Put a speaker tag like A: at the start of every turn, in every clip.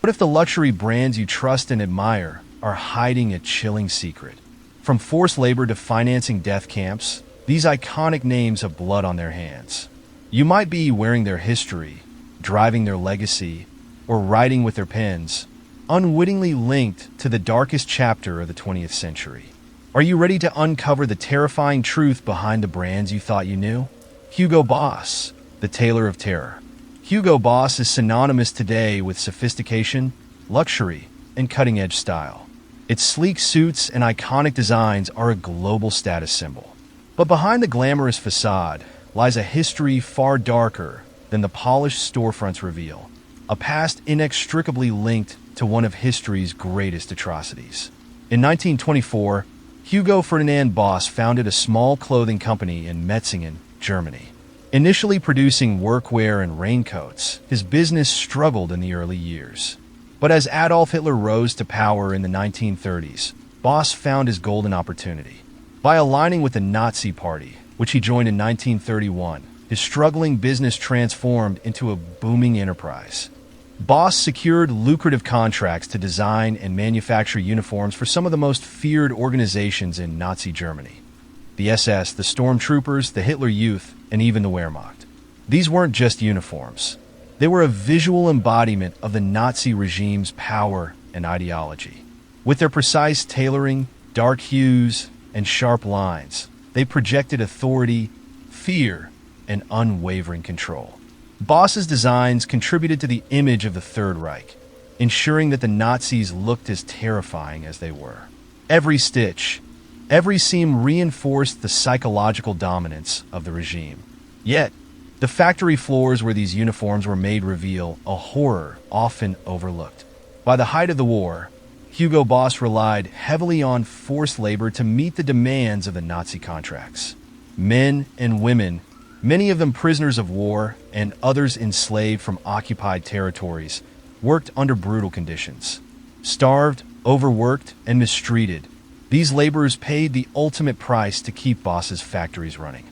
A: What if the luxury brands you trust and admire are hiding a chilling secret? From forced labor to financing death camps, these iconic names have blood on their hands. You might be wearing their history, driving their legacy, or writing with their pens, unwittingly linked to the darkest chapter of the 20th century. Are you ready to uncover the terrifying truth behind the brands you thought you knew? Hugo Boss, the Tailor of Terror. Hugo Boss is synonymous today with sophistication, luxury, and cutting-edge style. Its sleek suits and iconic designs are a global status symbol. But behind the glamorous facade lies a history far darker than the polished storefronts reveal, a past inextricably linked to one of history's greatest atrocities. In 1924, Hugo Ferdinand Boss founded a small clothing company in Metzingen, Germany. Initially producing workwear and raincoats, his business struggled in the early years. But as Adolf Hitler rose to power in the 1930s, Boss found his golden opportunity. By aligning with the Nazi Party, which he joined in 1931, his struggling business transformed into a booming enterprise. Boss secured lucrative contracts to design and manufacture uniforms for some of the most feared organizations in Nazi Germany: the SS, the Stormtroopers, the Hitler Youth, and even the Wehrmacht. These weren't just uniforms. They were a visual embodiment of the Nazi regime's power and ideology. With their precise tailoring, dark hues, and sharp lines, they projected authority, fear, and unwavering control. Boss's designs contributed to the image of the Third Reich, ensuring that the Nazis looked as terrifying as they were. Every stitch, every seam reinforced the psychological dominance of the regime. Yet, the factory floors where these uniforms were made reveal a horror often overlooked. By the height of the war, Hugo Boss relied heavily on forced labor to meet the demands of the Nazi contracts. Men and women, many of them prisoners of war and others enslaved from occupied territories, worked under brutal conditions. Starved, overworked, and mistreated, these laborers paid the ultimate price to keep Boss's factories running.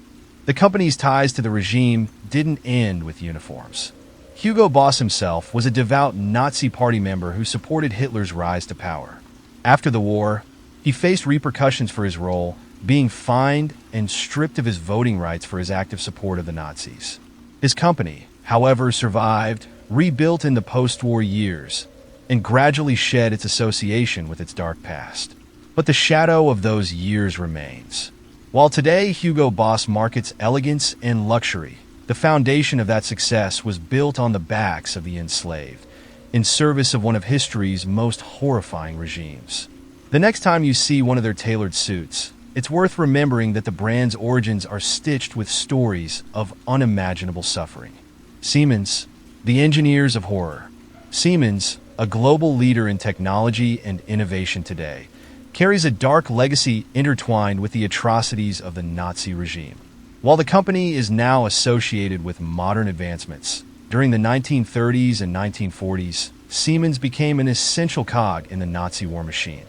A: The company's ties to the regime didn't end with uniforms. Hugo Boss himself was a devout Nazi Party member who supported Hitler's rise to power. After the war, he faced repercussions for his role, being fined and stripped of his voting rights for his active support of the Nazis. His company, however, survived, rebuilt in the post-war years, and gradually shed its association with its dark past. But the shadow of those years remains. While today Hugo Boss markets elegance and luxury, the foundation of that success was built on the backs of the enslaved, in service of one of history's most horrifying regimes. The next time you see one of their tailored suits, it's worth remembering that the brand's origins are stitched with stories of unimaginable suffering. Siemens, the engineers of horror. Siemens, a global leader in technology and innovation today, carries a dark legacy intertwined with the atrocities of the Nazi regime. While the company is now associated with modern advancements, during the 1930s and 1940s, Siemens became an essential cog in the Nazi war machine.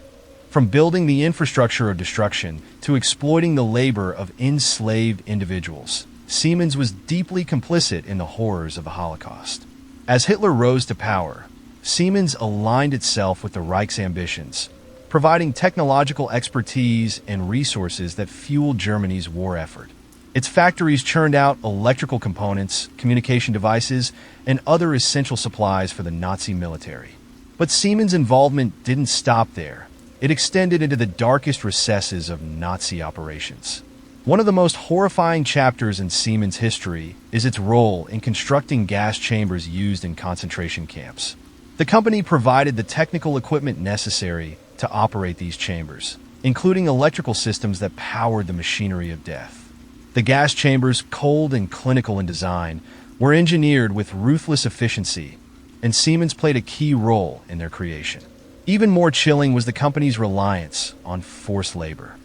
A: From building the infrastructure of destruction to exploiting the labor of enslaved individuals, Siemens was deeply complicit in the horrors of the Holocaust. As Hitler rose to power, Siemens aligned itself with the Reich's ambitions, providing technological expertise and resources that fueled Germany's war effort. Its factories churned out electrical components, communication devices, and other essential supplies for the Nazi military. But Siemens' involvement didn't stop there. It extended into the darkest recesses of Nazi operations. One of the most horrifying chapters in Siemens' history is its role in constructing gas chambers used in concentration camps. The company provided the technical equipment necessary to operate these chambers, including electrical systems that powered the machinery of death. The gas chambers, cold and clinical in design, were engineered with ruthless efficiency, and Siemens played a key role in their creation. Even more chilling was the company's reliance on forced labor.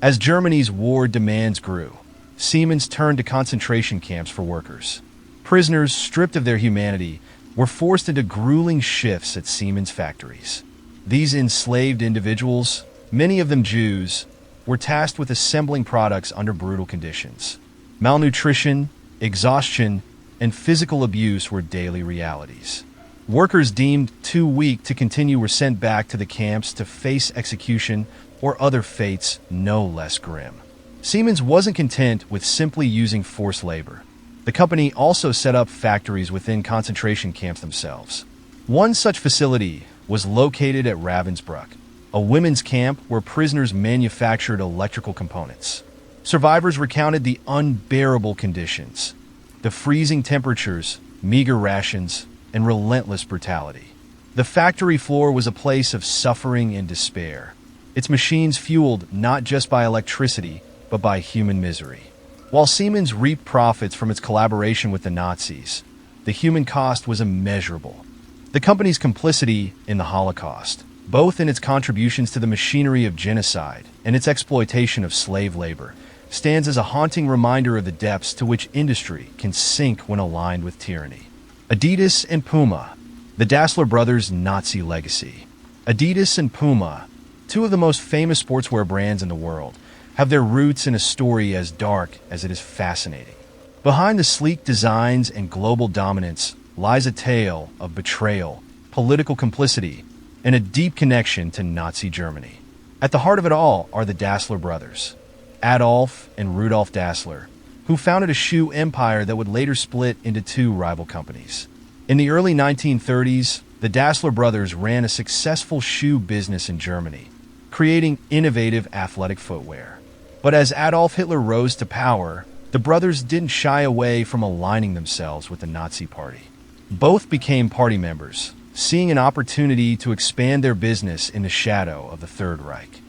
A: As Germany's war demands grew, Siemens turned to concentration camps for workers. Prisoners, stripped of their humanity, were forced into grueling shifts at Siemens factories. These enslaved individuals, many of them Jews, were tasked with assembling products under brutal conditions. Malnutrition, exhaustion, and physical abuse were daily realities. Workers deemed too weak to continue were sent back to the camps to face execution or other fates no less grim. Siemens wasn't content with simply using forced labor. The company also set up factories within concentration camps themselves. One such facility was located at Ravensbrück, a women's camp where prisoners manufactured electrical components. Survivors recounted the unbearable conditions, the freezing temperatures, meager rations, and relentless brutality. The factory floor was a place of suffering and despair, its machines fueled not just by electricity, but by human misery. While Siemens reaped profits from its collaboration with the Nazis, the human cost was immeasurable. The company's complicity in the Holocaust, both in its contributions to the machinery of genocide and its exploitation of slave labor, stands as a haunting reminder of the depths to which industry can sink when aligned with tyranny. Adidas and Puma, the Dassler brothers' Nazi legacy. Adidas and Puma, two of the most famous sportswear brands in the world, have their roots in a story as dark as it is fascinating. Behind the sleek designs and global dominance lies a tale of betrayal, political complicity, and a deep connection to Nazi Germany. At the heart of it all are the Dassler brothers, Adolf and Rudolf Dassler, who founded a shoe empire that would later split into two rival companies. In the early 1930s, the Dassler brothers ran a successful shoe business in Germany, creating innovative athletic footwear. But as Adolf Hitler rose to power, the brothers didn't shy away from aligning themselves with the Nazi Party. Both became party members, seeing an opportunity to expand their business in the shadow of the Third Reich.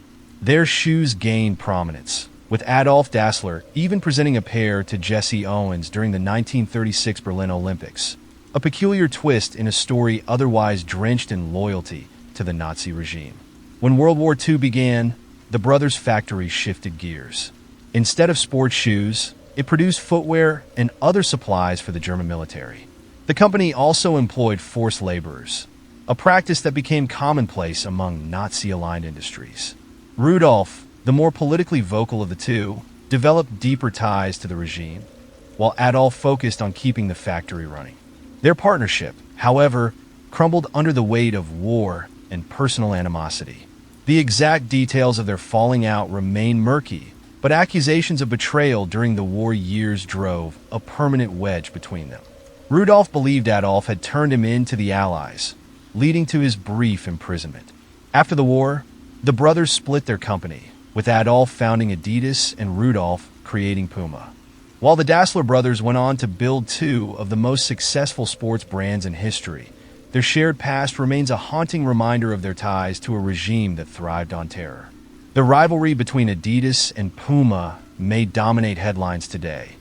A: Their shoes gained prominence, with Adolf Dassler even presenting a pair to Jesse Owens during the 1936 Berlin Olympics, a peculiar twist in a story otherwise drenched in loyalty to the Nazi regime. When World War II began, the brothers' factory shifted gears. Instead of sports shoes, it produced footwear and other supplies for the German military. The company also employed forced laborers, a practice that became commonplace among Nazi-aligned industries. Rudolf, the more politically vocal of the two, developed deeper ties to the regime, while Adolf focused on keeping the factory running. Their partnership, however, crumbled under the weight of war and personal animosity. The exact details of their falling out remain murky, but accusations of betrayal during the war years drove a permanent wedge between them. Rudolf believed Adolf had turned him in to the Allies, leading to his brief imprisonment. After the war, the brothers split their company, with Adolf founding Adidas and Rudolf creating Puma. While the Dassler brothers went on to build two of the most successful sports brands in history, their shared past remains a haunting reminder of their ties to a regime that thrived on terror. The rivalry between Adidas and Puma may dominate headlines today,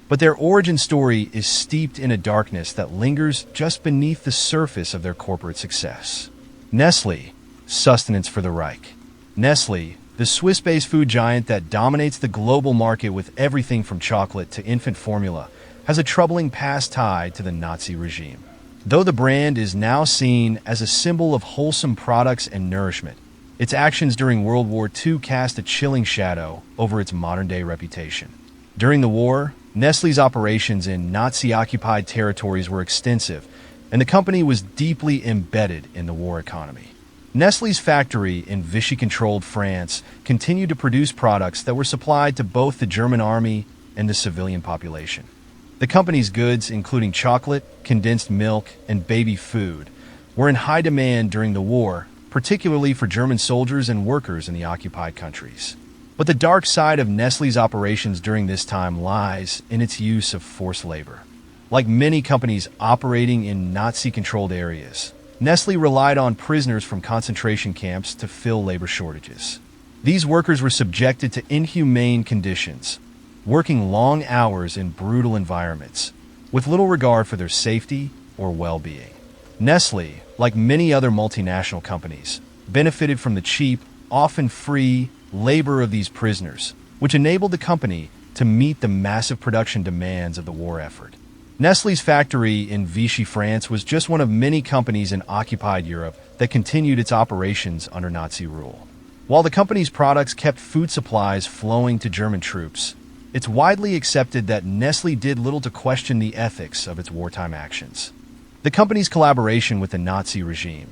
A: but their origin story is steeped in a darkness that lingers just beneath the surface of their corporate success. Nestle, sustenance for the Reich. Nestle, the Swiss-based food giant that dominates the global market with everything from chocolate to infant formula, has a troubling past tied to the Nazi regime. Though the brand is now seen as a symbol of wholesome products and nourishment, its actions during World War II cast a chilling shadow over its modern-day reputation. During the war, Nestle's operations in Nazi-occupied territories were extensive, and the company was deeply embedded in the war economy. Nestle's factory in Vichy-controlled France continued to produce products that were supplied to both the German army and the civilian population. The company's goods, including chocolate, condensed milk, and baby food, were in high demand during the war, particularly for German soldiers and workers in the occupied countries. But the dark side of Nestle's operations during this time lies in its use of forced labor. Like many companies operating in Nazi-controlled areas, Nestle relied on prisoners from concentration camps to fill labor shortages. These workers were subjected to inhumane conditions, working long hours in brutal environments, with little regard for their safety or well-being. Nestle, like many other multinational companies, benefited from the cheap, often free, labor of these prisoners, which enabled the company to meet the massive production demands of the war effort. Nestle's factory in Vichy, France was just one of many companies in occupied Europe that continued its operations under Nazi rule. While the company's products kept food supplies flowing to German troops, it's widely accepted that Nestle did little to question the ethics of its wartime actions. The company's collaboration with the Nazi regime,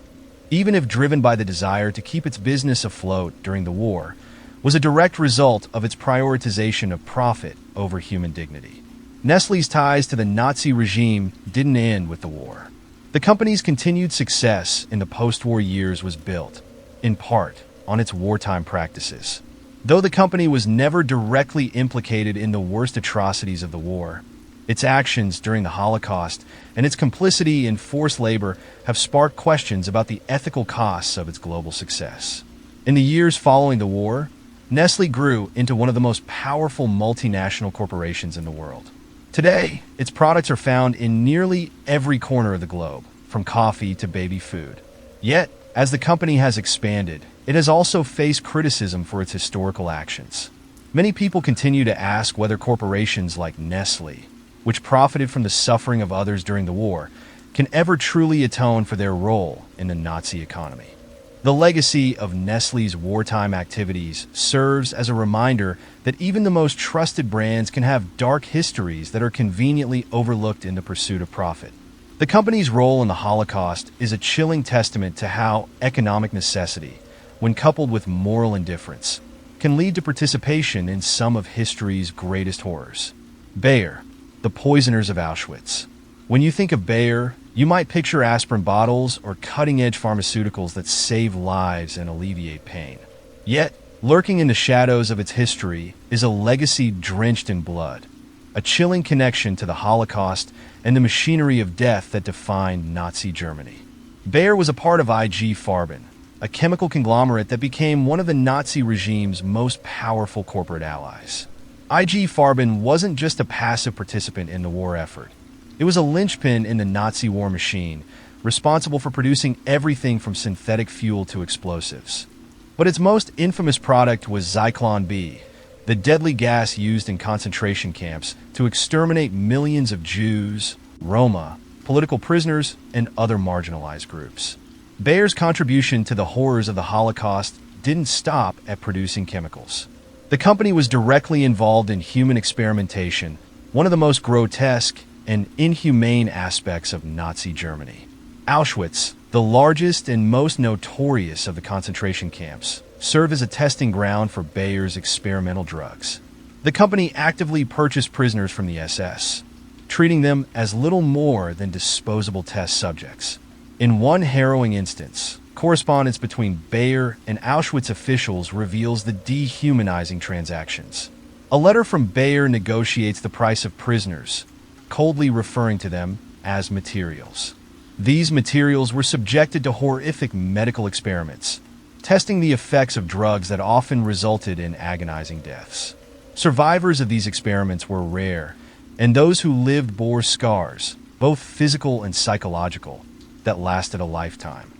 A: even if driven by the desire to keep its business afloat during the war, was a direct result of its prioritization of profit over human dignity. Nestle's ties to the Nazi regime didn't end with the war. The company's continued success in the post-war years was built, in part, on its wartime practices. Though the company was never directly implicated in the worst atrocities of the war, its actions during the Holocaust and its complicity in forced labor have sparked questions about the ethical costs of its global success. In the years following the war, Nestle grew into one of the most powerful multinational corporations in the world. Today, its products are found in nearly every corner of the globe, from coffee to baby food. Yet, as the company has expanded, it has also faced criticism for its historical actions. Many people continue to ask whether corporations like Nestle, which profited from the suffering of others during the war, can ever truly atone for their role in the Nazi economy. The legacy of Nestle's wartime activities serves as a reminder that even the most trusted brands can have dark histories that are conveniently overlooked in the pursuit of profit. The company's role in the Holocaust is a chilling testament to how economic necessity, when coupled with moral indifference, can lead to participation in some of history's greatest horrors. Bayer, the poisoners of Auschwitz. When you think of Bayer, you might picture aspirin bottles or cutting-edge pharmaceuticals that save lives and alleviate pain. Yet, lurking in the shadows of its history is a legacy drenched in blood, a chilling connection to the Holocaust and the machinery of death that defined Nazi Germany. Bayer was a part of IG Farben, a chemical conglomerate that became one of the Nazi regime's most powerful corporate allies. IG Farben wasn't just a passive participant in the war effort. It was a linchpin in the Nazi war machine, responsible for producing everything from synthetic fuel to explosives. But its most infamous product was Zyklon B, the deadly gas used in concentration camps to exterminate millions of Jews, Roma, political prisoners, and other marginalized groups. Bayer's contribution to the horrors of the Holocaust didn't stop at producing chemicals. The company was directly involved in human experimentation, one of the most grotesque and inhumane aspects of Nazi Germany. Auschwitz, the largest and most notorious of the concentration camps, served as a testing ground for Bayer's experimental drugs. The company actively purchased prisoners from the SS, treating them as little more than disposable test subjects. In one harrowing instance, correspondence between Bayer and Auschwitz officials reveals the dehumanizing transactions. A letter from Bayer negotiates the price of prisoners, coldly referring to them as materials. These materials were subjected to horrific medical experiments, testing the effects of drugs that often resulted in agonizing deaths. Survivors of these experiments were rare, and those who lived bore scars, both physical and psychological, that lasted a lifetime.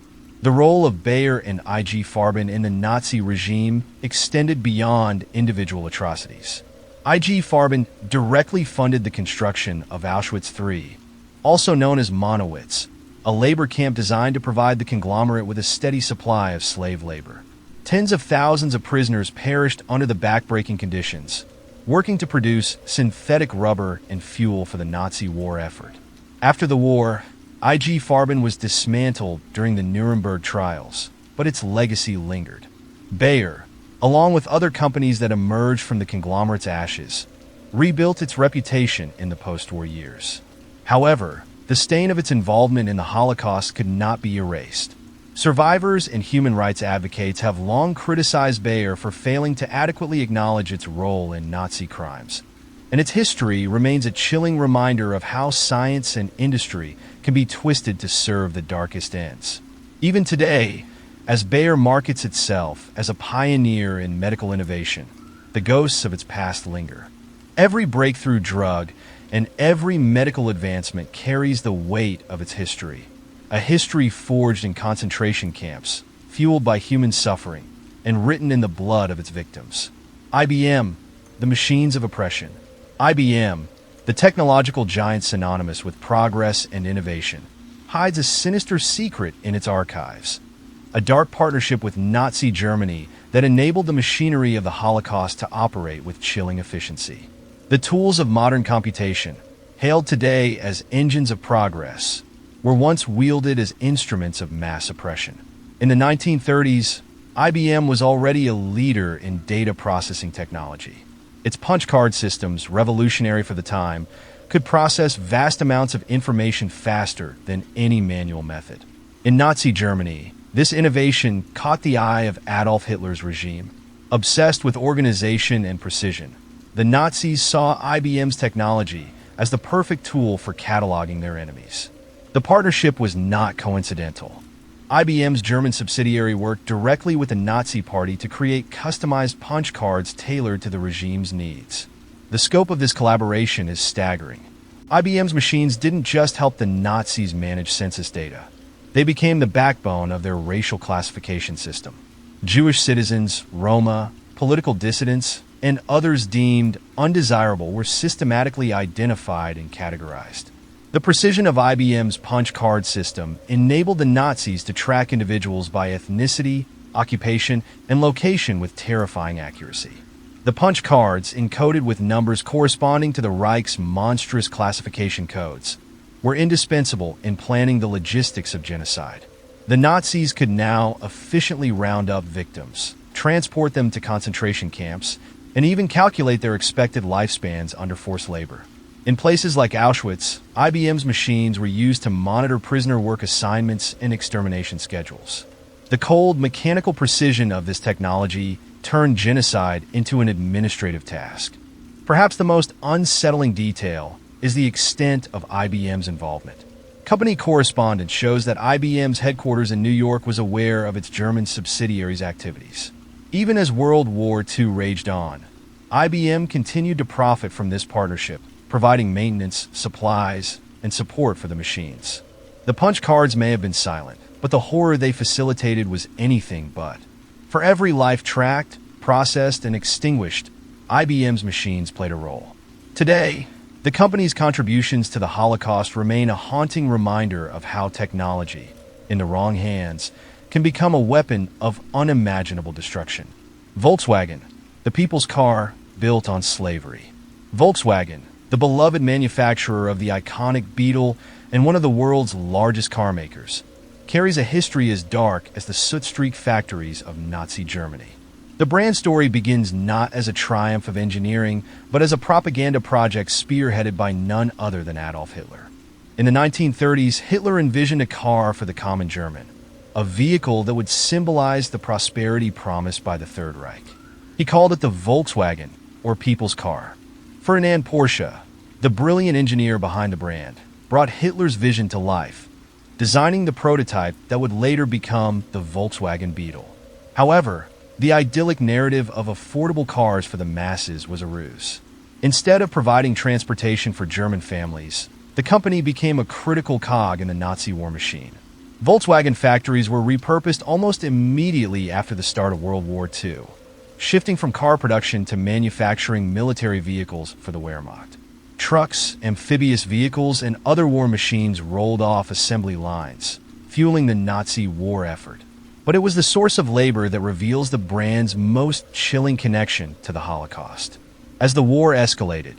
A: The role of Bayer and IG Farben in the Nazi regime extended beyond individual atrocities. IG Farben directly funded the construction of Auschwitz III, also known as Monowitz, a labor camp designed to provide the conglomerate with a steady supply of slave labor. Tens of thousands of prisoners perished under the backbreaking conditions, working to produce synthetic rubber and fuel for the Nazi war effort. After the war, IG Farben was dismantled during the Nuremberg trials, but its legacy lingered. Bayer, along with other companies that emerged from the conglomerate's ashes, rebuilt its reputation in the post-war years. However, the stain of its involvement in the Holocaust could not be erased. Survivors and human rights advocates have long criticized Bayer for failing to adequately acknowledge its role in Nazi crimes, and its history remains a chilling reminder of how science and industry can be twisted to serve the darkest ends. Even today, as Bayer markets itself as a pioneer in medical innovation, the ghosts of its past linger. Every breakthrough drug and every medical advancement carries the weight of its history, a history forged in concentration camps, fueled by human suffering, and written in the blood of its victims. IBM, the machines of oppression. IBM, the technological giant synonymous with progress and innovation, hides a sinister secret in its archives. A dark partnership with Nazi Germany that enabled the machinery of the Holocaust to operate with chilling efficiency. The tools of modern computation, hailed today as engines of progress, were once wielded as instruments of mass oppression. In the 1930s, IBM was already a leader in data processing technology. Its punch card systems, revolutionary for the time, could process vast amounts of information faster than any manual method. In Nazi Germany, this innovation caught the eye of Adolf Hitler's regime. Obsessed with organization and precision, the Nazis saw IBM's technology as the perfect tool for cataloging their enemies. The partnership was not coincidental. IBM's German subsidiary worked directly with the Nazi Party to create customized punch cards tailored to the regime's needs. The scope of this collaboration is staggering. IBM's machines didn't just help the Nazis manage census data. They became the backbone of their racial classification system. Jewish citizens, Roma, political dissidents, and others deemed undesirable were systematically identified and categorized. The precision of IBM's punch card system enabled the Nazis to track individuals by ethnicity, occupation, and location with terrifying accuracy. The punch cards, encoded with numbers corresponding to the Reich's monstrous classification codes, were indispensable in planning the logistics of genocide. The Nazis could now efficiently round up victims, transport them to concentration camps, and even calculate their expected lifespans under forced labor. In places like Auschwitz, IBM's machines were used to monitor prisoner work assignments and extermination schedules. The cold, mechanical precision of this technology turned genocide into an administrative task. Perhaps the most unsettling detail is the extent of IBM's involvement. Company correspondence shows that IBM's headquarters in New York was aware of its German subsidiaries' activities. Even as World War II raged on, IBM continued to profit from this partnership, providing maintenance, supplies, and support for the machines. The punch cards may have been silent, but the horror they facilitated was anything but. For every life tracked, processed, and extinguished, IBM's machines played a role. Today, the company's contributions to the Holocaust remain a haunting reminder of how technology, in the wrong hands, can become a weapon of unimaginable destruction. Volkswagen, the people's car built on slavery. Volkswagen, the beloved manufacturer of the iconic Beetle and one of the world's largest car makers, carries a history as dark as the soot-streaked factories of Nazi Germany. The brand story begins not as a triumph of engineering, but as a propaganda project spearheaded by none other than Adolf Hitler. In the 1930s, Hitler envisioned a car for the common German, a vehicle that would symbolize the prosperity promised by the Third Reich. He called it the Volkswagen, or people's car. Ferdinand Porsche, the brilliant engineer behind the brand, brought Hitler's vision to life, designing the prototype that would later become the Volkswagen Beetle. However, the idyllic narrative of affordable cars for the masses was a ruse. Instead of providing transportation for German families, the company became a critical cog in the Nazi war machine. Volkswagen factories were repurposed almost immediately after the start of World War II, shifting from car production to manufacturing military vehicles for the Wehrmacht. Trucks, amphibious vehicles, and other war machines rolled off assembly lines, fueling the Nazi war effort. But it was the source of labor that reveals the brand's most chilling connection to the Holocaust. As the war escalated,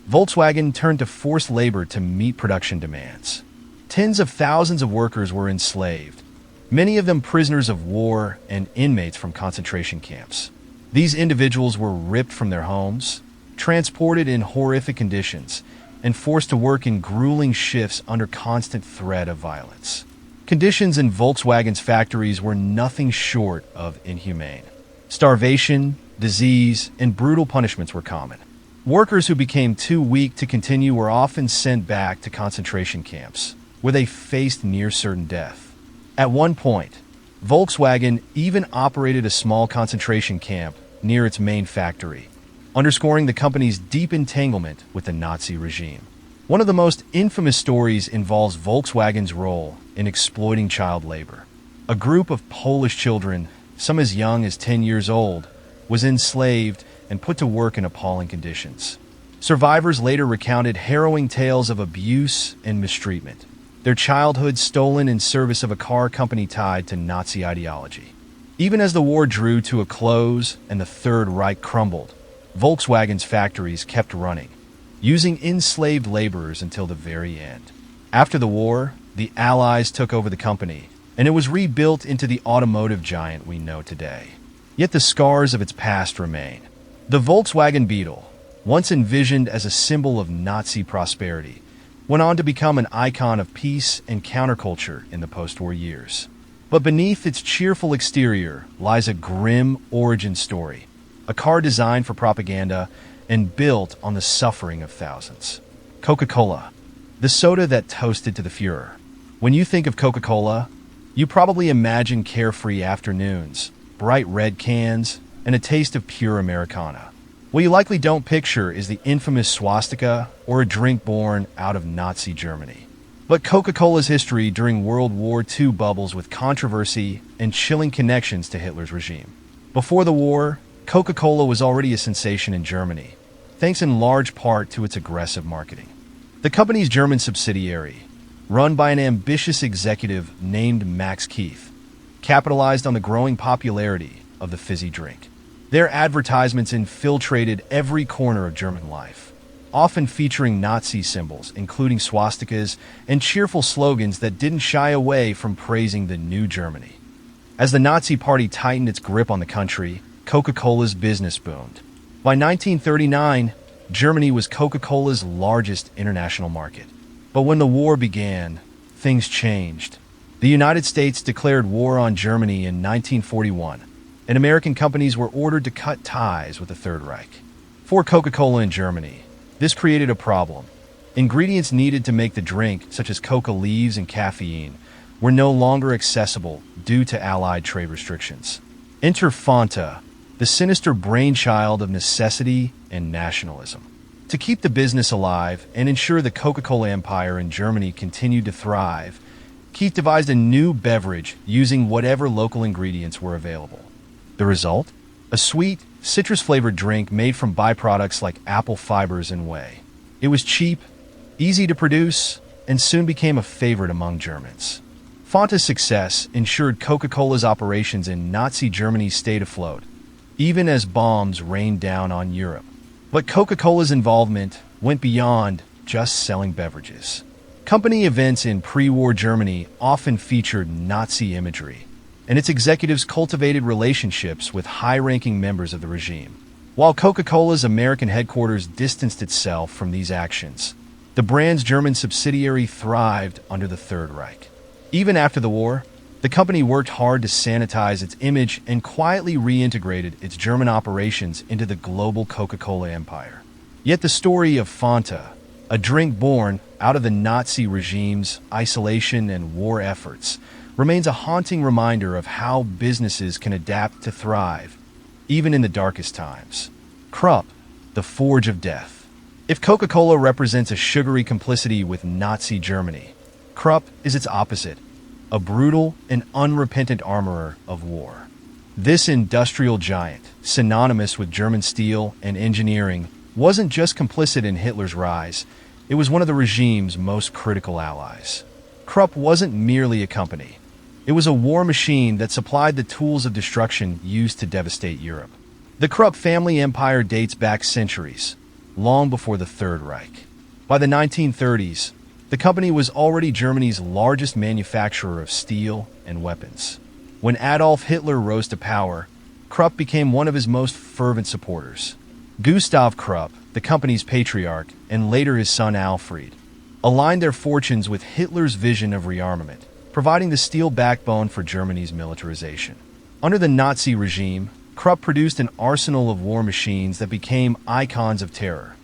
A: Volkswagen turned to forced labor to meet production demands. Tens of thousands of workers were enslaved, many of them prisoners of war and inmates from concentration camps. These individuals were ripped from their homes, transported in horrific conditions, and forced to work in grueling shifts under constant threat of violence. Conditions in Volkswagen's factories were nothing short of inhumane. Starvation, disease, and brutal punishments were common. Workers who became too weak to continue were often sent back to concentration camps, where they faced near certain death. At one point, Volkswagen even operated a small concentration camp near its main factory, underscoring the company's deep entanglement with the Nazi regime. One of the most infamous stories involves Volkswagen's role in exploiting child labor. A group of Polish children, some as young as 10 years old, was enslaved and put to work in appalling conditions. Survivors later recounted harrowing tales of abuse and mistreatment, their childhood stolen in service of a car company tied to Nazi ideology. Even as the war drew to a close and the Third Reich crumbled, Volkswagen's factories kept running, using enslaved laborers until the very end. After the war, the Allies took over the company, and it was rebuilt into the automotive giant we know today. Yet the scars of its past remain. The Volkswagen Beetle, once envisioned as a symbol of Nazi prosperity, went on to become an icon of peace and counterculture in the post-war years. But beneath its cheerful exterior lies a grim origin story, a car designed for propaganda and built on the suffering of thousands. Coca-Cola, the soda that toasted to the Fuhrer. When you think of Coca-Cola, you probably imagine carefree afternoons, bright red cans, and a taste of pure Americana. What you likely don't picture is the infamous swastika or a drink born out of Nazi Germany. But Coca-Cola's history during World War II bubbles with controversy and chilling connections to Hitler's regime. Before the war, Coca-Cola was already a sensation in Germany, thanks in large part to its aggressive marketing. The company's German subsidiary, run by an ambitious executive named Max Keith, capitalized on the growing popularity of the fizzy drink. Their advertisements infiltrated every corner of German life, often featuring Nazi symbols, including swastikas and cheerful slogans that didn't shy away from praising the new Germany. As the Nazi Party tightened its grip on the country, Coca-Cola's business boomed. By 1939, Germany was Coca-Cola's largest international market. But when the war began, things changed. The United States declared war on Germany in 1941, and American companies were ordered to cut ties with the Third Reich. For Coca-Cola in Germany, this created a problem. Ingredients needed to make the drink, such as coca leaves and caffeine, were no longer accessible due to Allied trade restrictions. Enter Fanta, the sinister brainchild of necessity and nationalism. To keep the business alive and ensure the Coca-Cola empire in Germany continued to thrive, Keith devised a new beverage using whatever local ingredients were available. The result? A sweet, citrus-flavored drink made from byproducts like apple fibers and whey. It was cheap, easy to produce, and soon became a favorite among Germans. Fanta's success ensured Coca-Cola's operations in Nazi Germany stayed afloat, even as bombs rained down on Europe. But Coca-Cola's involvement went beyond just selling beverages. Company events in pre-war Germany often featured Nazi imagery, and its executives cultivated relationships with high-ranking members of the regime. While Coca-Cola's American headquarters distanced itself from these actions, the brand's German subsidiary thrived under the Third Reich. Even after the war, the company worked hard to sanitize its image and quietly reintegrated its German operations into the global Coca-Cola empire. Yet the story of Fanta, a drink born out of the Nazi regime's isolation and war efforts, remains a haunting reminder of how businesses can adapt to thrive, even in the darkest times. Krupp, the forge of death. If Coca-Cola represents a sugary complicity with Nazi Germany, Krupp is its opposite, a brutal and unrepentant armorer of war. This industrial giant, synonymous with German steel and engineering, wasn't just complicit in Hitler's rise, it was one of the regime's most critical allies. Krupp wasn't merely a company. It was a war machine that supplied the tools of destruction used to devastate Europe. The Krupp family empire dates back centuries, long before the Third Reich. By the 1930s, the company was already Germany's largest manufacturer of steel and weapons. When Adolf Hitler rose to power, Krupp became one of his most fervent supporters. Gustav Krupp, the company's patriarch, and later his son Alfred, aligned their fortunes with Hitler's vision of rearmament, providing the steel backbone for Germany's militarization. Under the Nazi regime, Krupp produced an arsenal of war machines that became icons of terror.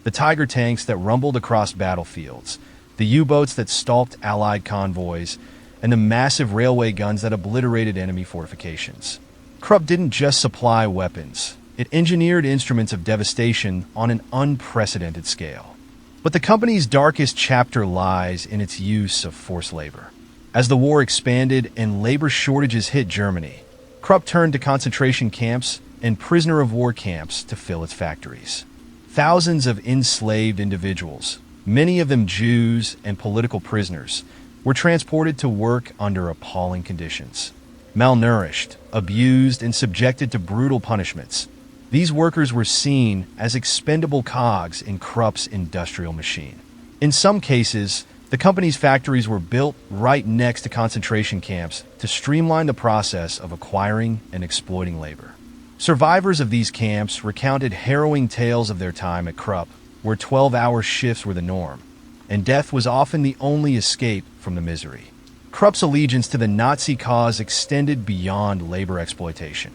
A: The Tiger tanks that rumbled across battlefields, the U-boats that stalked Allied convoys, and the massive railway guns that obliterated enemy fortifications. Krupp didn't just supply weapons. It engineered instruments of devastation on an unprecedented scale. But the company's darkest chapter lies in its use of forced labor. As the war expanded and labor shortages hit Germany, Krupp turned to concentration camps and prisoner of war camps to fill its factories. Thousands of enslaved individuals, many of them Jews and political prisoners, were transported to work under appalling conditions. Malnourished, abused, and subjected to brutal punishments, these workers were seen as expendable cogs in Krupp's industrial machine. In some cases, The company's factories were built right next to concentration camps to streamline the process of acquiring and exploiting labor. Survivors of these camps recounted harrowing tales of their time at Krupp, where 12-hour shifts were the norm, and death was often the only escape from the misery. Krupp's allegiance to the Nazi cause extended beyond labor exploitation.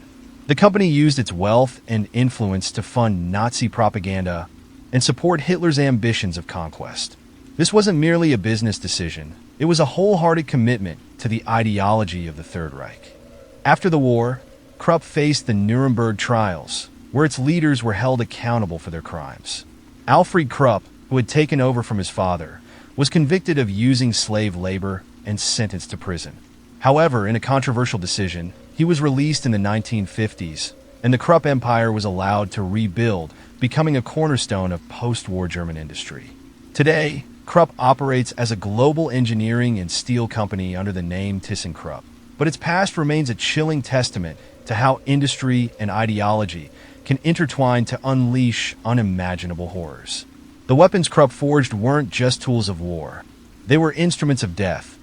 A: The company used its wealth and influence to fund Nazi propaganda and support Hitler's ambitions of conquest. This wasn't merely a business decision, it was a wholehearted commitment to the ideology of the Third Reich. After the war, Krupp faced the Nuremberg trials, where its leaders were held accountable for their crimes. Alfred Krupp, who had taken over from his father, was convicted of using slave labor and sentenced to prison. However, in a controversial decision, he was released in the 1950s, and the Krupp empire was allowed to rebuild, becoming a cornerstone of post-war German industry. Today, Krupp operates as a global engineering and steel company under the name ThyssenKrupp, but its past remains a chilling testament to how industry and ideology can intertwine to unleash unimaginable horrors. The weapons Krupp forged weren't just tools of war. They were instruments of death,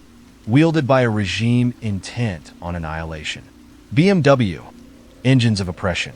A: wielded by a regime intent on annihilation. BMW, engines of oppression.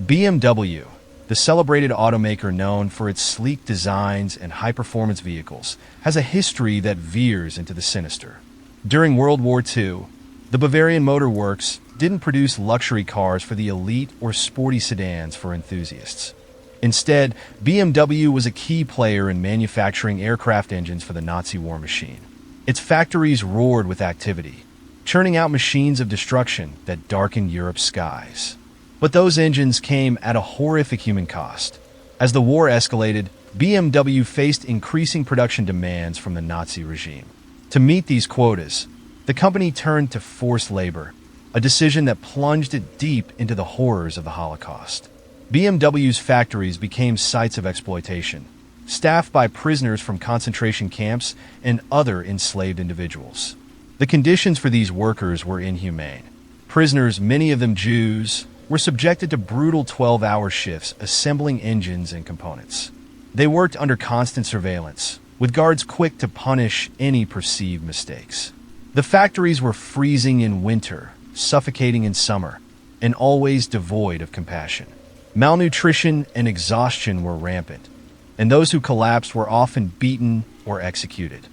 A: BMW, the celebrated automaker known for its sleek designs and high-performance vehicles, has a history that veers into the sinister. During World War II, the Bavarian Motor Works didn't produce luxury cars for the elite or sporty sedans for enthusiasts. Instead, BMW was a key player in manufacturing aircraft engines for the Nazi war machine. Its factories roared with activity, churning out machines of destruction that darkened Europe's skies. But those engines came at a horrific human cost. As the war escalated, BMW faced increasing production demands from the Nazi regime. To meet these quotas, the company turned to forced labor, a decision that plunged it deep into the horrors of the Holocaust. BMW's factories became sites of exploitation, staffed by prisoners from concentration camps and other enslaved individuals. The conditions for these workers were inhumane. Prisoners, many of them Jews, were subjected to brutal 12-hour shifts assembling engines and components. They worked under constant surveillance, with guards quick to punish any perceived mistakes. The factories were freezing in winter, suffocating in summer, and always devoid of compassion. Malnutrition and exhaustion were rampant, and those who collapsed were often beaten or executed.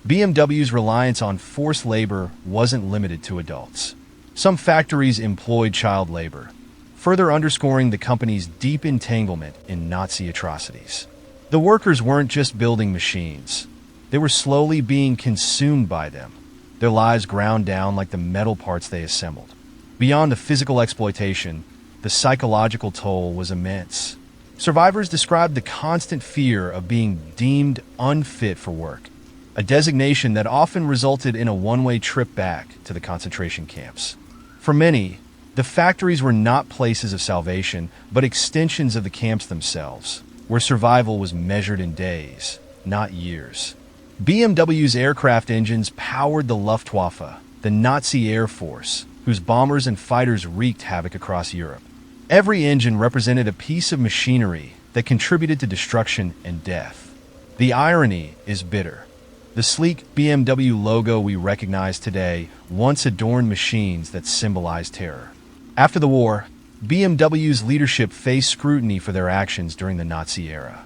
A: BMW's reliance on forced labor wasn't limited to adults. Some factories employed child labor, further underscoring the company's deep entanglement in Nazi atrocities. The workers weren't just building machines. They were slowly being consumed by them, their lives ground down like the metal parts they assembled. Beyond the physical exploitation, the psychological toll was immense. Survivors described the constant fear of being deemed unfit for work, a designation that often resulted in a one-way trip back to the concentration camps. For many, the factories were not places of salvation, but extensions of the camps themselves, where survival was measured in days, not years. BMW's aircraft engines powered the Luftwaffe, the Nazi Air Force, whose bombers and fighters wreaked havoc across Europe. Every engine represented a piece of machinery that contributed to destruction and death. The irony is bitter. The sleek BMW logo we recognize today once adorned machines that symbolized terror. After the war, BMW's leadership faced scrutiny for their actions during the Nazi era.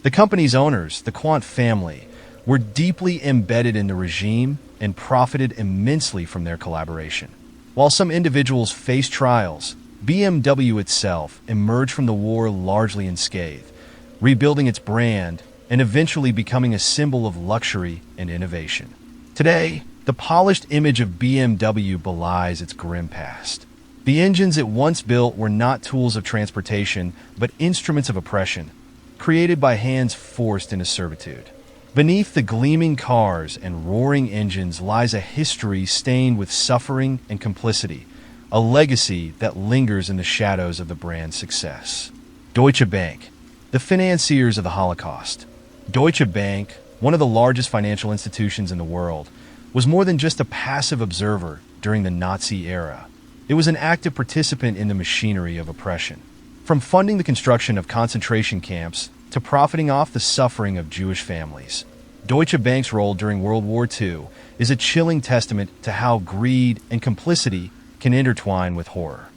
A: The company's owners, the Quandt family, were deeply embedded in the regime and profited immensely from their collaboration. While some individuals faced trials, BMW itself emerged from the war largely unscathed, rebuilding its brand and eventually becoming a symbol of luxury and innovation. Today, the polished image of BMW belies its grim past. The engines it once built were not tools of transportation, but instruments of oppression, created by hands forced into servitude. Beneath the gleaming cars and roaring engines lies a history stained with suffering and complicity, a legacy that lingers in the shadows of the brand's success. Deutsche Bank, the financiers of the Holocaust. Deutsche Bank, one of the largest financial institutions in the world, was more than just a passive observer during the Nazi era. It was an active participant in the machinery of oppression. From funding the construction of concentration camps to profiting off the suffering of Jewish families, Deutsche Bank's role during World War II is a chilling testament to how greed and complicity can intertwine with horror.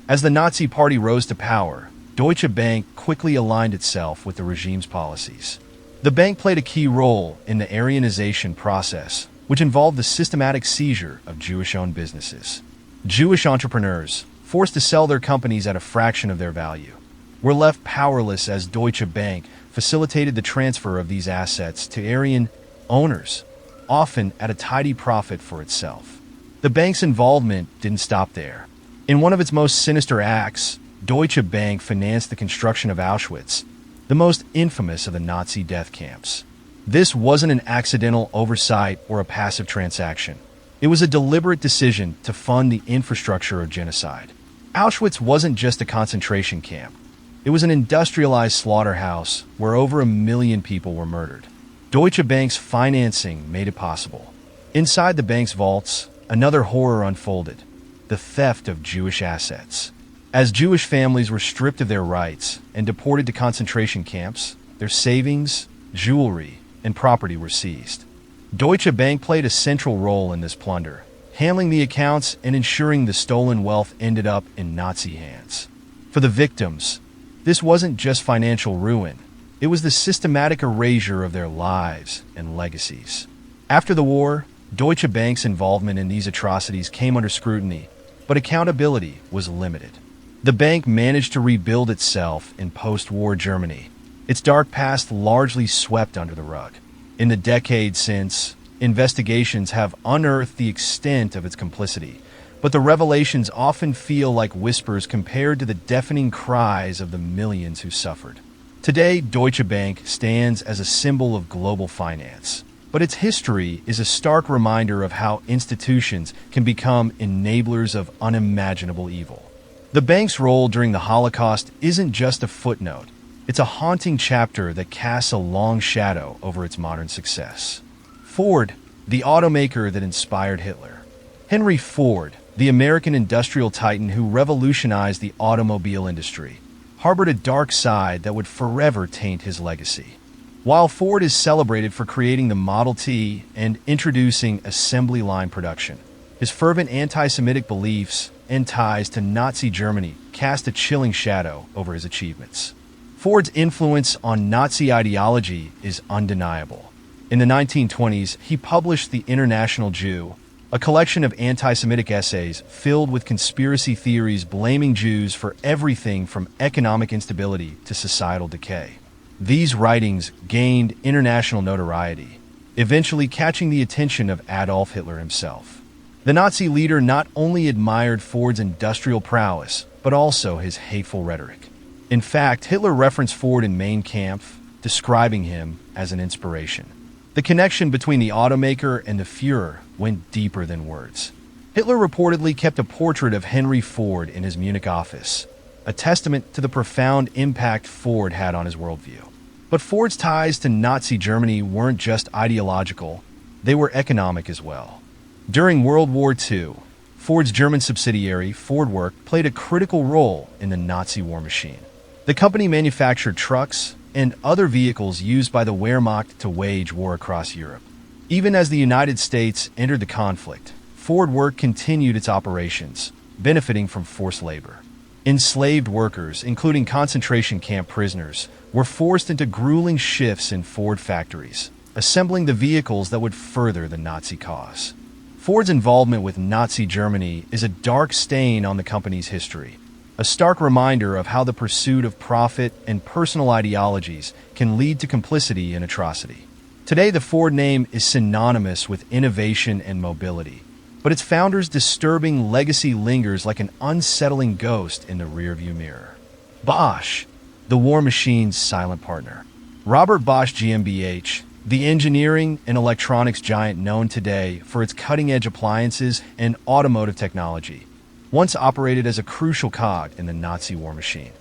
A: As the Nazi Party rose to power, Deutsche Bank quickly aligned itself with the regime's policies. The bank played a key role in the Aryanization process, which involved the systematic seizure of Jewish-owned businesses. Jewish entrepreneurs, forced to sell their companies at a fraction of their value, were left powerless as Deutsche Bank facilitated the transfer of these assets to Aryan owners, often at a tidy profit for itself. The bank's involvement didn't stop there. In one of its most sinister acts, Deutsche Bank financed the construction of Auschwitz, the most infamous of the Nazi death camps. This wasn't an accidental oversight or a passive transaction. It was a deliberate decision to fund the infrastructure of genocide. Auschwitz wasn't just a concentration camp. It was an industrialized slaughterhouse where over 1 million people were murdered. Deutsche Bank's financing made it possible. Inside the bank's vaults, another horror unfolded: the theft of Jewish assets. As Jewish families were stripped of their rights and deported to concentration camps, their savings, jewelry, and property were seized. Deutsche Bank played a central role in this plunder, handling the accounts and ensuring the stolen wealth ended up in Nazi hands. For the victims, this wasn't just financial ruin. It was the systematic erasure of their lives and legacies. After the war, Deutsche Bank's involvement in these atrocities came under scrutiny, but accountability was limited. The bank managed to rebuild itself in post-war Germany, its dark past largely swept under the rug. In the decades since, investigations have unearthed the extent of its complicity, but the revelations often feel like whispers compared to the deafening cries of the millions who suffered. Today, Deutsche Bank stands as a symbol of global finance, but its history is a stark reminder of how institutions can become enablers of unimaginable evil. The bank's role during the Holocaust isn't just a footnote. It's a haunting chapter that casts a long shadow over its modern success. Ford, the automaker that inspired Hitler. Henry Ford, the American industrial titan who revolutionized the automobile industry, harbored a dark side that would forever taint his legacy. While Ford is celebrated for creating the Model T and introducing assembly line production, his fervent anti-Semitic beliefs and ties to Nazi Germany cast a chilling shadow over his achievements. Ford's influence on Nazi ideology is undeniable. In the 1920s, he published The International Jew, a collection of anti-Semitic essays filled with conspiracy theories blaming Jews for everything from economic instability to societal decay. These writings gained international notoriety, eventually catching the attention of Adolf Hitler himself. The Nazi leader not only admired Ford's industrial prowess, but also his hateful rhetoric. In fact, Hitler referenced Ford in Mein Kampf, describing him as an inspiration. The connection between the automaker and the Führer went deeper than words. Hitler reportedly kept a portrait of Henry Ford in his Munich office, a testament to the profound impact Ford had on his worldview. But Ford's ties to Nazi Germany weren't just ideological, they were economic as well. During World War II, Ford's German subsidiary, Fordwerk, played a critical role in the Nazi war machine. The company manufactured trucks and other vehicles used by the Wehrmacht to wage war across Europe. Even as the United States entered the conflict, Fordwerk continued its operations, benefiting from forced labor. Enslaved workers, including concentration camp prisoners, were forced into grueling shifts in Ford factories, assembling the vehicles that would further the Nazi cause. Ford's involvement with Nazi Germany is a dark stain on the company's history, a stark reminder of how the pursuit of profit and personal ideologies can lead to complicity and atrocity. Today, the Ford name is synonymous with innovation and mobility, but its founder's disturbing legacy lingers like an unsettling ghost in the rearview mirror. Bosch, the war machine's silent partner. Robert Bosch GmbH, the engineering and electronics giant known today for its cutting-edge appliances and automotive technology, once operated as a crucial cog in the Nazi war machine.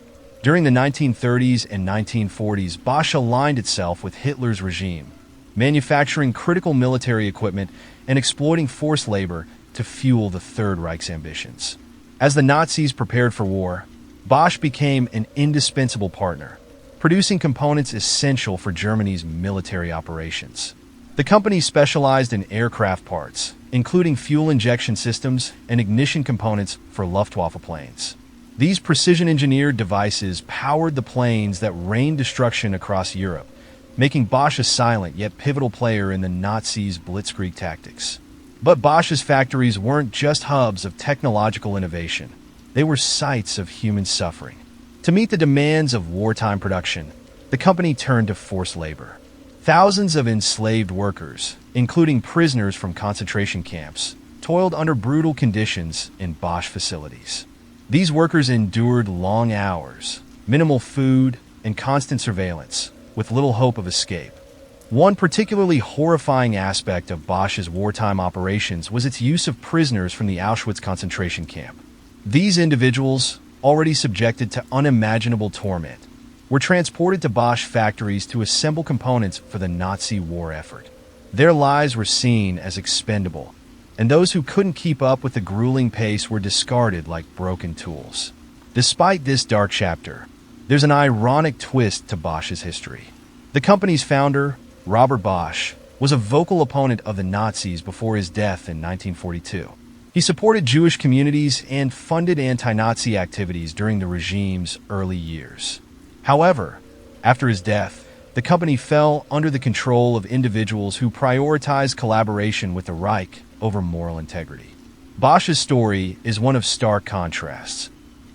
A: During the 1930s and 1940s, Bosch aligned itself with Hitler's regime, manufacturing critical military equipment and exploiting forced labor to fuel the Third Reich's ambitions. As the Nazis prepared for war, Bosch became an indispensable partner, producing components essential for Germany's military operations. The company specialized in aircraft parts, including fuel injection systems and ignition components for Luftwaffe planes. These precision-engineered devices powered the planes that rained destruction across Europe, making Bosch a silent yet pivotal player in the Nazis' blitzkrieg tactics. But Bosch's factories weren't just hubs of technological innovation. They were sites of human suffering. To meet the demands of wartime production, the company turned to forced labor. Thousands of enslaved workers, including prisoners from concentration camps, toiled under brutal conditions in Bosch facilities. These workers endured long hours, minimal food, and constant surveillance, with little hope of escape. One particularly horrifying aspect of Bosch's wartime operations was its use of prisoners from the Auschwitz concentration camp. These individuals, already subjected to unimaginable torment, were transported to Bosch factories to assemble components for the Nazi war effort. Their lives were seen as expendable, and those who couldn't keep up with the grueling pace were discarded like broken tools. Despite this dark chapter, there's an ironic twist to Bosch's history. The company's founder, Robert Bosch, was a vocal opponent of the Nazis before his death in 1942. He supported Jewish communities and funded anti-Nazi activities during the regime's early years. However, after his death, the company fell under the control of individuals who prioritized collaboration with the Reich over moral integrity. Bosch's story is one of stark contrasts.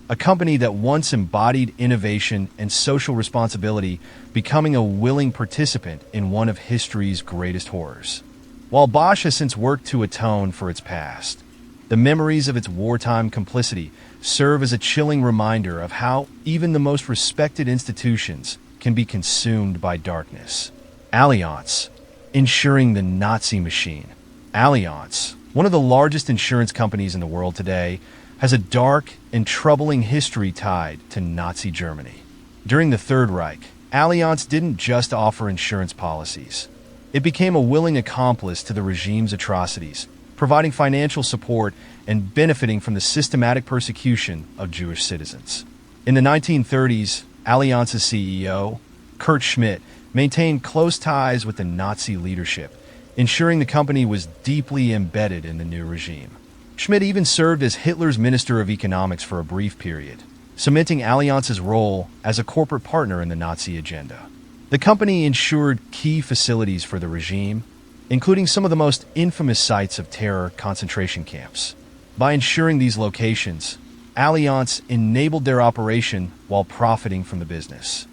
A: A company that once embodied innovation and social responsibility becoming a willing participant in one of history's greatest horrors. While Bosch has since worked to atone for its past, the memories of its wartime complicity serve as a chilling reminder of how even the most respected institutions can be consumed by darkness. Allianz, insuring the Nazi machine. Allianz, one of the largest insurance companies in the world today, has a dark and troubling history tied to Nazi Germany. During the Third Reich, Allianz didn't just offer insurance policies. It became a willing accomplice to the regime's atrocities, providing financial support and benefiting from the systematic persecution of Jewish citizens. In the 1930s, Allianz's CEO, Kurt Schmidt, maintained close ties with the Nazi leadership, ensuring the company was deeply embedded in the new regime. Schmidt even served as Hitler's Minister of Economics for a brief period, cementing Allianz's role as a corporate partner in the Nazi agenda. The company ensured key facilities for the regime, including some of the most infamous sites of terror concentration camps. By ensuring these locations, Allianz enabled their operation while profiting from the business.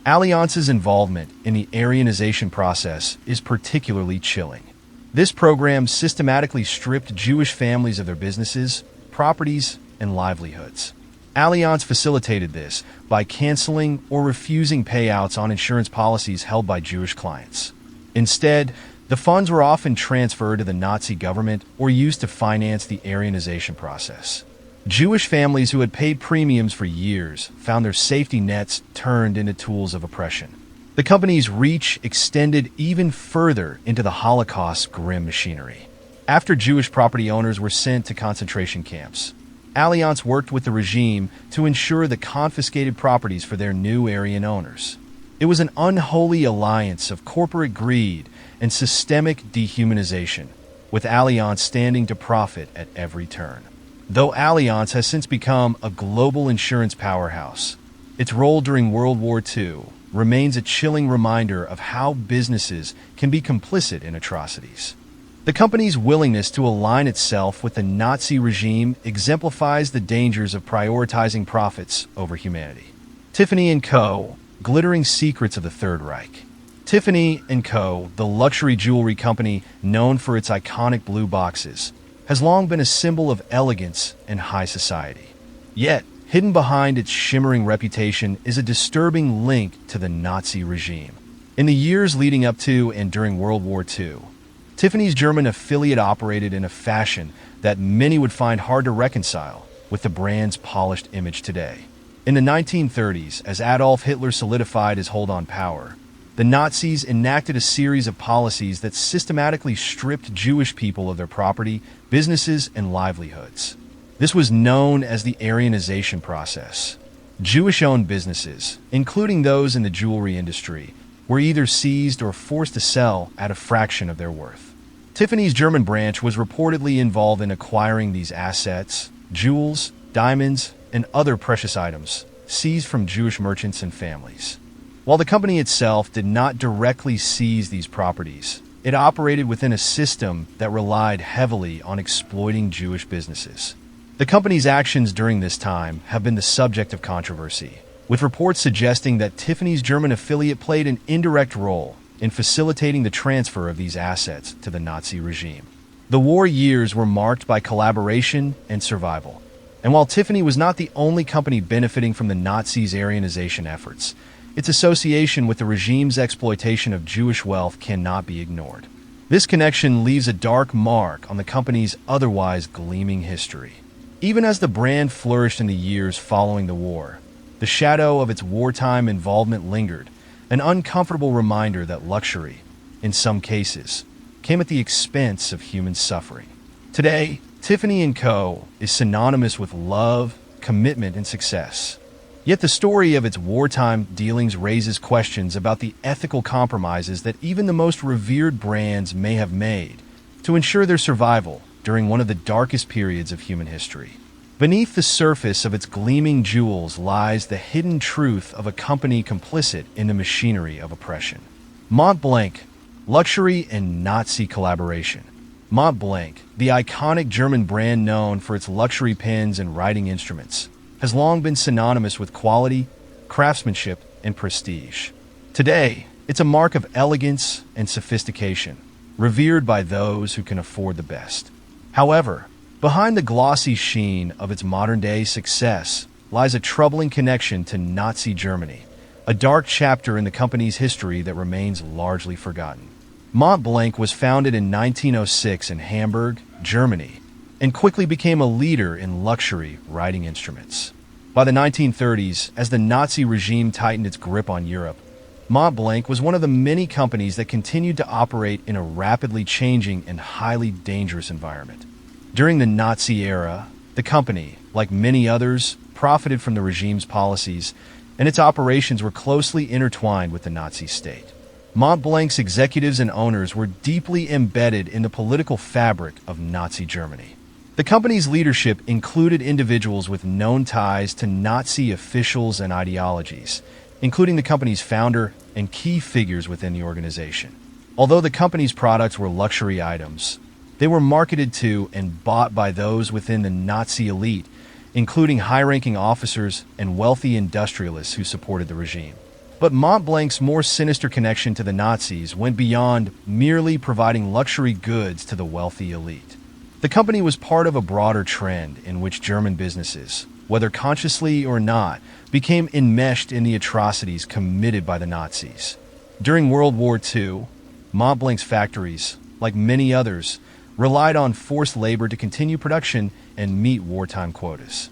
A: Allianz's involvement in the Aryanization process is particularly chilling. This program systematically stripped Jewish families of their businesses, properties, and livelihoods. Allianz facilitated this by canceling or refusing payouts on insurance policies held by Jewish clients. Instead, the funds were often transferred to the Nazi government or used to finance the Aryanization process. Jewish families who had paid premiums for years found their safety nets turned into tools of oppression. The company's reach extended even further into the Holocaust's grim machinery. After Jewish property owners were sent to concentration camps, Allianz worked with the regime to ensure the confiscated properties for their new Aryan owners. It was an unholy alliance of corporate greed and systemic dehumanization, with Allianz standing to profit at every turn. Though Allianz has since become a global insurance powerhouse, its role during World War II remains a chilling reminder of how businesses can be complicit in atrocities. The company's willingness to align itself with the Nazi regime exemplifies the dangers of prioritizing profits over humanity. Tiffany Co, glittering secrets of the Third Reich. Tiffany Co, the luxury jewelry company known for its iconic blue boxes, has long been a symbol of elegance and high society. Yet, hidden behind its shimmering reputation is a disturbing link to the Nazi regime. In the years leading up to and during World War II, Tiffany's German affiliate operated in a fashion that many would find hard to reconcile with the brand's polished image today. In the 1930s, as Adolf Hitler solidified his hold on power, the Nazis enacted a series of policies that systematically stripped Jewish people of their property, businesses, and livelihoods. This was known as the Aryanization process. Jewish-owned businesses, including those in the jewelry industry, were either seized or forced to sell at a fraction of their worth. Tiffany's German branch was reportedly involved in acquiring these assets, jewels, diamonds, and other precious items seized from Jewish merchants and families. While the company itself did not directly seize these properties, it operated within a system that relied heavily on exploiting Jewish businesses. The company's actions during this time have been the subject of controversy, with reports suggesting that Tiffany's German affiliate played an indirect role in facilitating the transfer of these assets to the Nazi regime. The war years were marked by collaboration and survival. And while Tiffany was not the only company benefiting from the Nazis' Aryanization efforts, its association with the regime's exploitation of Jewish wealth cannot be ignored. This connection leaves a dark mark on the company's otherwise gleaming history. Even as the brand flourished in the years following the war, the shadow of its wartime involvement lingered, an uncomfortable reminder that luxury, in some cases, came at the expense of human suffering. Today, Tiffany Co. is synonymous with love, commitment, and success. Yet the story of its wartime dealings raises questions about the ethical compromises that even the most revered brands may have made to ensure their survival during one of the darkest periods of human history. Beneath the surface of its gleaming jewels lies the hidden truth of a company complicit in the machinery of oppression. Montblanc, luxury and Nazi collaboration. Montblanc, the iconic German brand known for its luxury pens and writing instruments, has long been synonymous with quality, craftsmanship, and prestige. Today, it's a mark of elegance and sophistication, revered by those who can afford the best. However, behind the glossy sheen of its modern-day success lies a troubling connection to Nazi Germany, a dark chapter in the company's history that remains largely forgotten. Montblanc was founded in 1906 in Hamburg, Germany, and quickly became a leader in luxury writing instruments. By the 1930s, as the Nazi regime tightened its grip on Europe, Montblanc was one of the many companies that continued to operate in a rapidly changing and highly dangerous environment. During the Nazi era, the company, like many others, profited from the regime's policies, and its operations were closely intertwined with the Nazi state. Montblanc's executives and owners were deeply embedded in the political fabric of Nazi Germany. The company's leadership included individuals with known ties to Nazi officials and ideologies, including the company's founder and key figures within the organization. Although the company's products were luxury items, they were marketed to and bought by those within the Nazi elite, including high-ranking officers and wealthy industrialists who supported the regime. But Montblanc's more sinister connection to the Nazis went beyond merely providing luxury goods to the wealthy elite. The company was part of a broader trend in which German businesses, whether consciously or not, became enmeshed in the atrocities committed by the Nazis. During World War II, Montblanc's factories, like many others, relied on forced labor to continue production and meet wartime quotas.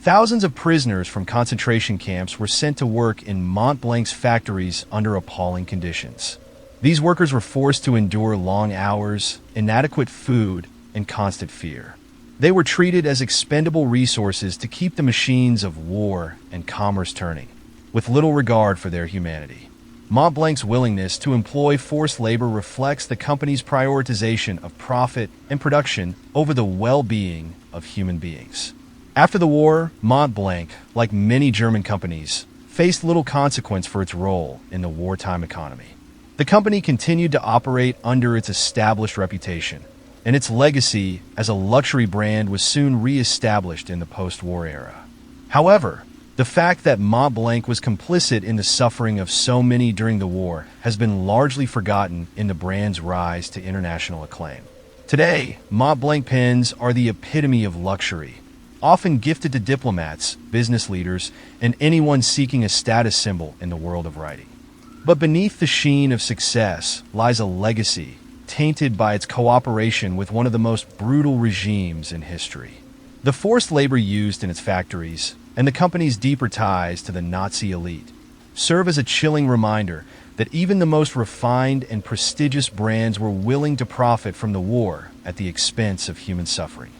A: Thousands of prisoners from concentration camps were sent to work in Montblanc's factories under appalling conditions. These workers were forced to endure long hours, inadequate food, and constant fear. They were treated as expendable resources to keep the machines of war and commerce turning, with little regard for their humanity. Montblanc's willingness to employ forced labor reflects the company's prioritization of profit and production over the well-being of human beings. After the war, Montblanc, like many German companies, faced little consequence for its role in the wartime economy. The company continued to operate under its established reputation, and its legacy as a luxury brand was soon re-established in the post-war era. However, the fact that Montblanc was complicit in the suffering of so many during the war has been largely forgotten in the brand's rise to international acclaim. Today, Montblanc pens are the epitome of luxury, often gifted to diplomats, business leaders, and anyone seeking a status symbol in the world of writing. But beneath the sheen of success lies a legacy tainted by its cooperation with one of the most brutal regimes in history. The forced labor used in its factories and the company's deeper ties to the Nazi elite serve as a chilling reminder that even the most refined and prestigious brands were willing to profit from the war at the expense of human suffering.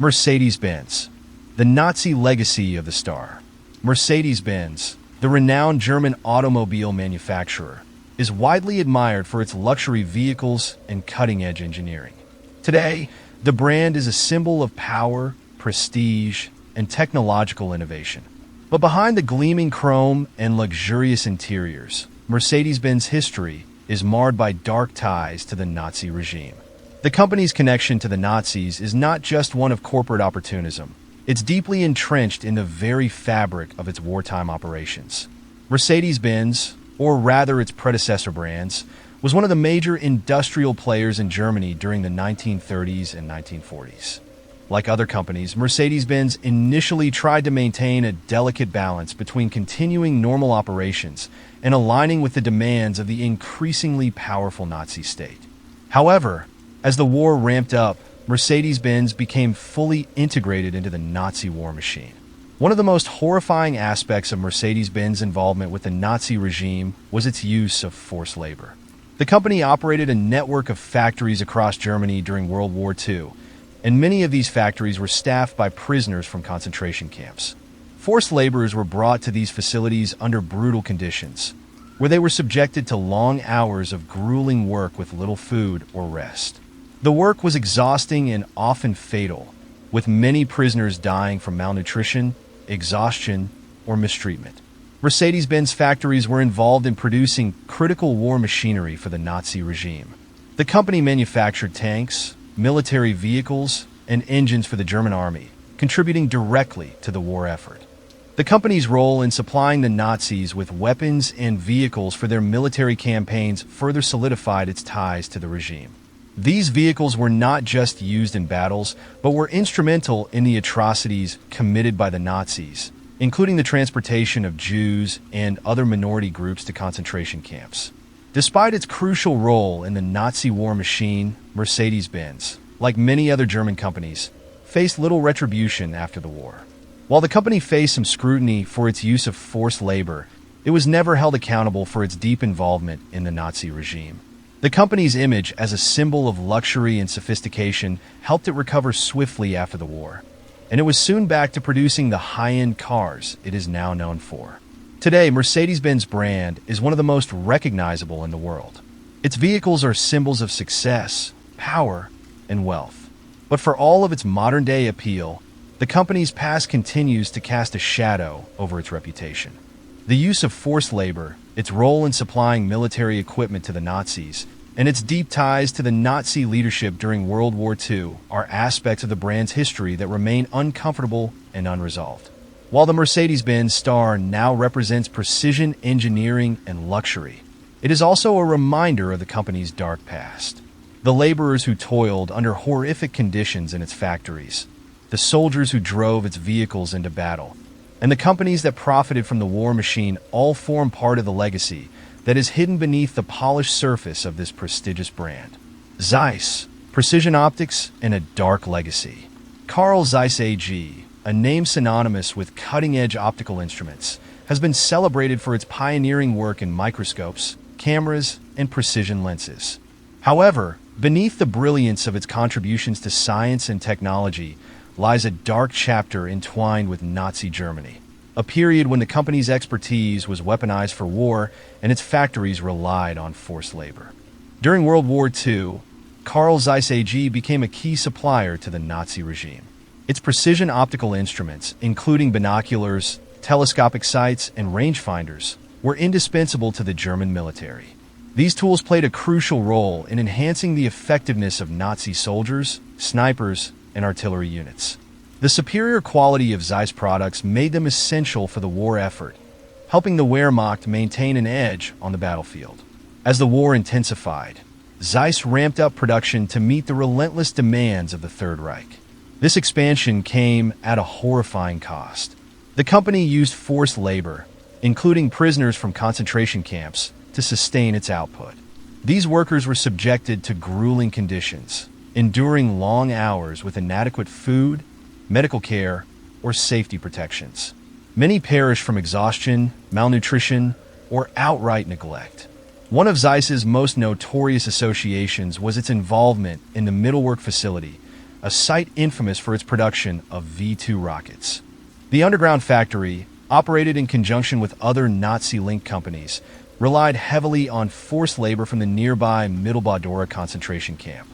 A: Mercedes-Benz, the Nazi legacy of the star. Mercedes-Benz, the renowned German automobile manufacturer, is widely admired for its luxury vehicles and cutting-edge engineering. Today, the brand is a symbol of power, prestige, and technological innovation. But behind the gleaming chrome and luxurious interiors, Mercedes-Benz history is marred by dark ties to the Nazi regime. The company's connection to the Nazis is not just one of corporate opportunism. It's deeply entrenched in the very fabric of its wartime operations. Mercedes-Benz, or rather its predecessor brands, was one of the major industrial players in Germany during the 1930s and 1940s. Like other companies, Mercedes-Benz initially tried to maintain a delicate balance between continuing normal operations and aligning with the demands of the increasingly powerful Nazi state. However, as the war ramped up, Mercedes-Benz became fully integrated into the Nazi war machine. One of the most horrifying aspects of Mercedes-Benz involvement with the Nazi regime was its use of forced labor. The company operated a network of factories across Germany during World War II, and many of these factories were staffed by prisoners from concentration camps. Forced laborers were brought to these facilities under brutal conditions, where they were subjected to long hours of grueling work with little food or rest. The work was exhausting and often fatal, with many prisoners dying from malnutrition, exhaustion, or mistreatment. Mercedes-Benz factories were involved in producing critical war machinery for the Nazi regime. The company manufactured tanks, military vehicles, and engines for the German army, contributing directly to the war effort. The company's role in supplying the Nazis with weapons and vehicles for their military campaigns further solidified its ties to the regime. These vehicles were not just used in battles, but were instrumental in the atrocities committed by the Nazis, including the transportation of Jews and other minority groups to concentration camps. Despite its crucial role in the Nazi war machine, Mercedes-Benz, like many other German companies, faced little retribution after the war. While the company faced some scrutiny for its use of forced labor, it was never held accountable for its deep involvement in the Nazi regime. The company's image as a symbol of luxury and sophistication helped it recover swiftly after the war, and it was soon back to producing the high-end cars it is now known for. Today, Mercedes-Benz brand is one of the most recognizable in the world. Its vehicles are symbols of success, power, and wealth. But for all of its modern-day appeal, the company's past continues to cast a shadow over its reputation. The use of forced labor, its role in supplying military equipment to the Nazis, and its deep ties to the Nazi leadership during World War II are aspects of the brand's history that remain uncomfortable and unresolved. While the Mercedes-Benz star now represents precision engineering and luxury, it is also a reminder of the company's dark past. The laborers who toiled under horrific conditions in its factories, the soldiers who drove its vehicles into battle, and the companies that profited from the war machine all form part of the legacy that is hidden beneath the polished surface of this prestigious brand. Zeiss, precision optics, and a dark legacy. Carl Zeiss AG, a name synonymous with cutting-edge optical instruments, has been celebrated for its pioneering work in microscopes, cameras, and precision lenses. However, beneath the brilliance of its contributions to science and technology lies a dark chapter entwined with Nazi Germany, a period when the company's expertise was weaponized for war and its factories relied on forced labor. During World War II, Carl Zeiss AG became a key supplier to the Nazi regime. Its precision optical instruments, including binoculars, telescopic sights, and rangefinders, were indispensable to the German military. These tools played a crucial role in enhancing the effectiveness of Nazi soldiers, snipers, and artillery units. The superior quality of Zeiss products made them essential for the war effort, helping the Wehrmacht maintain an edge on the battlefield. As the war intensified, Zeiss ramped up production to meet the relentless demands of the Third Reich. This expansion came at a horrifying cost. The company used forced labor, including prisoners from concentration camps, to sustain its output. These workers were subjected to grueling conditions, enduring long hours with inadequate food, medical care, or safety protections. Many perished from exhaustion, malnutrition, or outright neglect. One of Zeiss's most notorious associations was its involvement in the Mittelwerk facility, a site infamous for its production of V-2 rockets. The underground factory, operated in conjunction with other Nazi-linked companies, relied heavily on forced labor from the nearby Mittelbau-Dora concentration camp.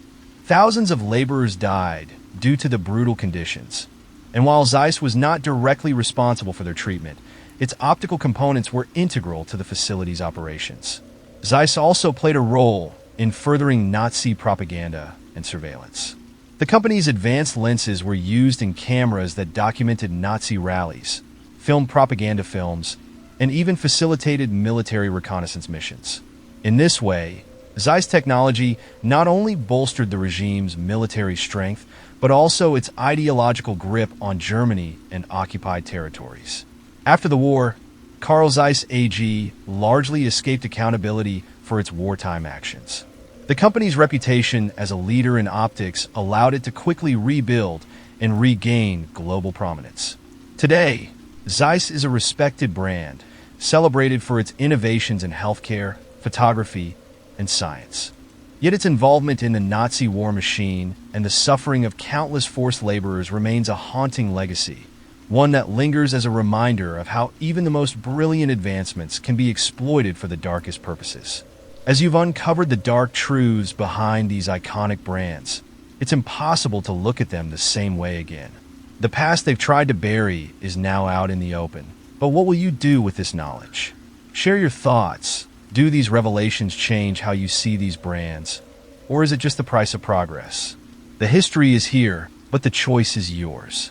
A: Thousands of laborers died due to the brutal conditions. And while Zeiss was not directly responsible for their treatment, its optical components were integral to the facility's operations. Zeiss also played a role in furthering Nazi propaganda and surveillance. The company's advanced lenses were used in cameras that documented Nazi rallies, filmed propaganda films, and even facilitated military reconnaissance missions. In this way, Zeiss technology not only bolstered the regime's military strength, but also its ideological grip on Germany and occupied territories. After the war, Carl Zeiss AG largely escaped accountability for its wartime actions. The company's reputation as a leader in optics allowed it to quickly rebuild and regain global prominence. Today, Zeiss is a respected brand, celebrated for its innovations in healthcare, photography, and science. Yet its involvement in the Nazi war machine and the suffering of countless forced laborers remains a haunting legacy, one that lingers as a reminder of how even the most brilliant advancements can be exploited for the darkest purposes. As you've uncovered the dark truths behind these iconic brands, it's impossible to look at them the same way again. The past they've tried to bury is now out in the open. But what will you do with this knowledge? Share your thoughts. Do these revelations change how you see these brands? Or is it just the price of progress? The history is here, but the choice is yours.